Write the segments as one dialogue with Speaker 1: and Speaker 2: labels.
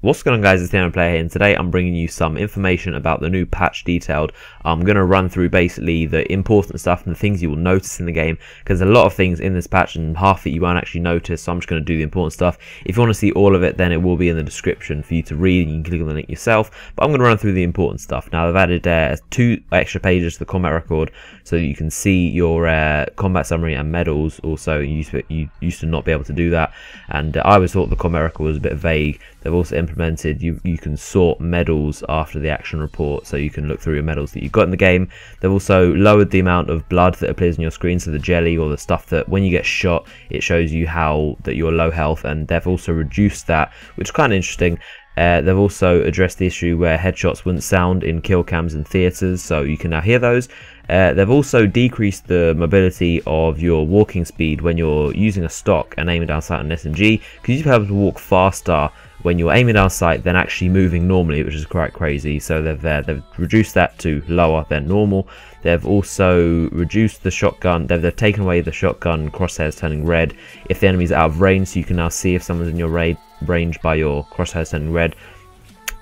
Speaker 1: What's going on, guys? It's the Player here, and today I'm bringing you some information about the new patch Detailed. I'm going to run through basically the important stuff and the things you will notice in the game, because there's a lot of things in this patch and half of it you won't actually notice, so I'm just going to do the important stuff. If you want to see all of it, then it will be in the description for you to read, and you can click on the link yourself, but I'm going to run through the important stuff. Now, I've added 2 extra pages to the combat record so that you can see your combat summary and medals. Also, you used to not be able to do that, and I always thought the combat record was a bit vague. They've also implemented you can sort medals after the action report, so you can look through your medals that you've got in the game. They've also lowered the amount of blood that appears on your screen, so the jelly or the stuff that when you get shot it shows you that you're low health, and they've also reduced that, which is kind of interesting. They've also addressed the issue where headshots wouldn't sound in kill cams and theatres, so you can now hear those. They've also decreased the mobility of your walking speed when you're using a stock and aiming down sight on an SMG, because you'll be able to walk faster when you're aiming down sight than actually moving normally, which is quite crazy. So they've reduced that to lower than normal. They've also reduced the shotgun. They've taken away the shotgun crosshairs turning red if the enemy's out of range, so you can now see if someone's in your range by your crosshairs turning red.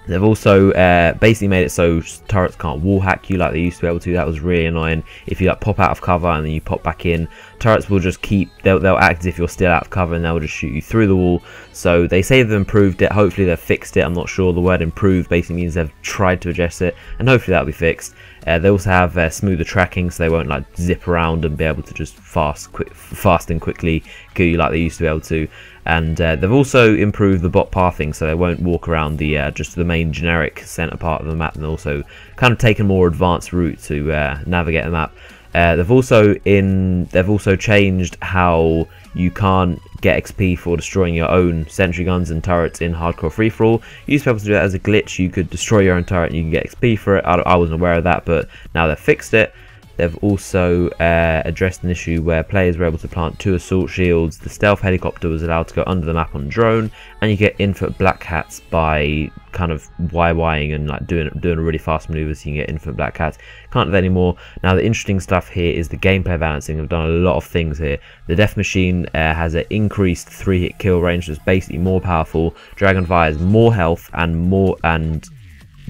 Speaker 1: They've also basically made it so turrets can't wall hack you like they used to be able to. That was really annoying. If you like pop out of cover and then you pop back in, turrets will just they'll act as if you're still out of cover, and they'll just shoot you through the wall. So they say they've improved it. Hopefully they've fixed it. I'm not sure. The word improved basically means they've tried to adjust it, and hopefully that'll be fixed. They also have smoother tracking, so they won't like zip around and be able to just fast and quickly kill you like they used to be able to. And they've also improved the bot pathing, so they won't walk around the just the main generic center part of the map, and also kind of taken a more advanced route to navigate the map. They've also changed how you can't get XP for destroying your own sentry guns and turrets in hardcore free-for-all. You used to be able to do that as a glitch. You could destroy your own turret and you can get XP for it. I wasn't aware of that, but now they've fixed it. They've also addressed an issue where players were able to plant 2 assault shields. The stealth helicopter was allowed to go under the map on drone, and you get infinite black hats by kind of YYing and like doing a really fast maneuver, so you can get infinite black hats. Can't do that anymore. Now the interesting stuff here is the gameplay balancing. They've done a lot of things here. The Death Machine has an increased 3-hit kill range, that's basically more powerful. Dragonfire has more health and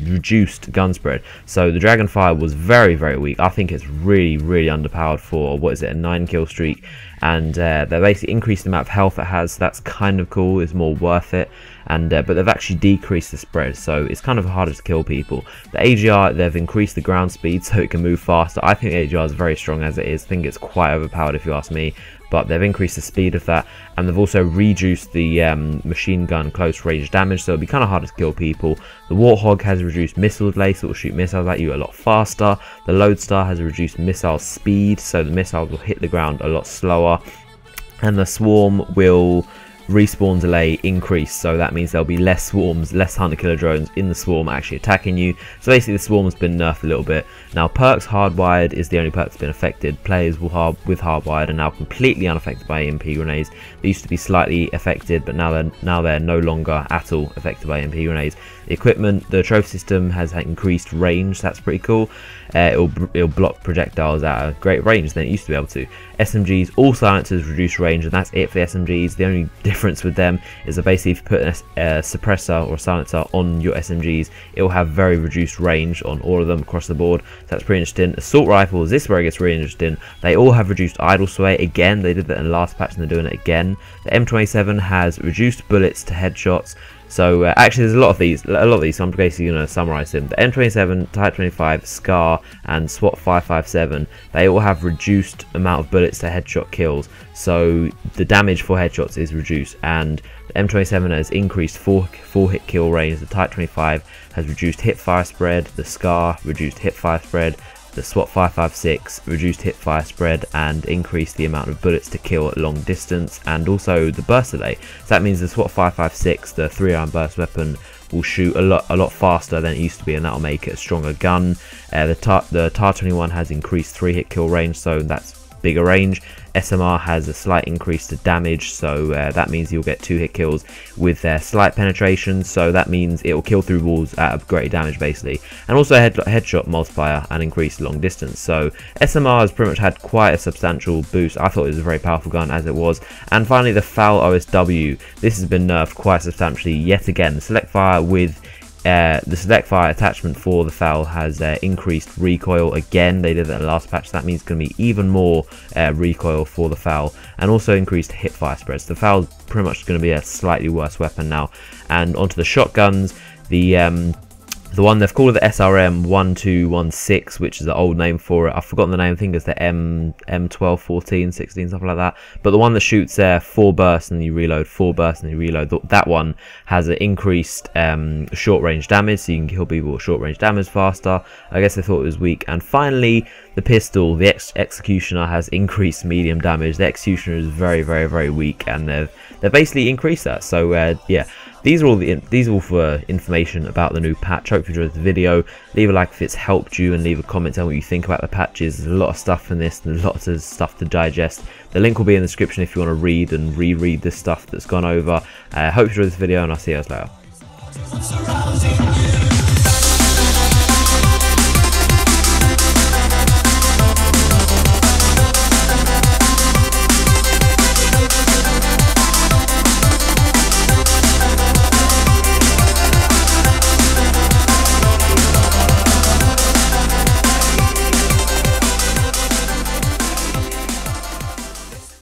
Speaker 1: reduced gun spread. So the Dragonfire was very weak. I think it's really underpowered for, what is it, a 9 kill streak, and they basically increased the amount of health it has, so that's kind of cool. It's more worth it. And but they've actually decreased the spread, so it's kind of harder to kill people. The AGR, they've increased the ground speed so it can move faster. I think the AGR is very strong as it is. I think it's quite overpowered if you ask me, but they've increased the speed of that, and they've also reduced the machine gun close range damage, so it'll be kind of harder to kill people. The Warthog has reduced missile delay, so it will shoot missiles at you a lot faster. The Lodestar has reduced missile speed, so the missiles will hit the ground a lot slower. And the Swarm will respawn delay increase, so that means there'll be less swarms, less hunter killer drones in the swarm actually attacking you. So basically the swarm has been nerfed a little bit. Now perks hardwired is the only perk that's been affected. Players with hardwired are now completely unaffected by EMP grenades. They used to be slightly affected, but now they're no longer at all affected by EMP grenades. The equipment, the trophy system has increased range, so that's pretty cool. It'll block projectiles at a great range than it used to be able to. SMGs, all silencers reduce range, and that's it for the SMGs. The only difference with them is that basically if you put a suppressor or a silencer on your SMGs, it will have very reduced range on all of them across the board. So that's pretty interesting. Assault rifles, this is where it gets really interesting. They all have reduced idle sway. Again, they did that in the last patch and they're doing it again. The M27 has reduced bullets to headshots. So actually there's a lot of these, so I'm basically going to summarise them. The M27, Type 25, SCAR and SWAT 557, they all have reduced amount of bullets to headshot kills, so the damage for headshots is reduced, and the M27 has increased 4 hit kill range, the Type 25 has reduced hip fire spread, the SCAR reduced hip fire spread, the SWAT 556 reduced hip fire spread and increased the amount of bullets to kill at long distance, and also the burst delay. So that means the SWAT 556, the 3-iron burst weapon, will shoot a lot faster than it used to be, and that'll make it a stronger gun. The TAR 21 has increased 3-hit kill range, so that's bigger range. SMR has a slight increase to damage, so that means you'll get 2 hit kills with slight penetration, so that means it will kill through walls at a greater damage basically, and also a headshot multiplier and increased long distance. So SMR has pretty much had quite a substantial boost. I thought it was a very powerful gun as it was. And finally, the FAL OSW. This has been nerfed quite substantially yet again. The select fire with the select fire attachment for the FAL has increased recoil again. They did that in the last patch, so that means it's going to be even more recoil for the FAL, and also increased hip fire spreads. The FAL is pretty much going to be a slightly worse weapon now. And onto the shotguns, the one they've called the SRM 1216, which is the old name for it. I've forgotten the name. I think it's the M12, 14, 16, something like that. But the one that shoots 4 bursts and you reload, 4 bursts and you reload, that one has an increased short range damage, so you can kill people with short range damage faster. I guess they thought it was weak. And finally, the pistol, the Executioner, has increased medium damage. The Executioner is very, very, very weak, and they've basically increased that. So yeah. These are all for information about the new patch. Hope you enjoyed the video. Leave a like if it's helped you, and leave a comment telling what you think about the patches. There's a lot of stuff in this, and lots of stuff to digest. The link will be in the description if you want to read and reread this stuff that's gone over. Hope you enjoyed this video, and I'll see you guys later.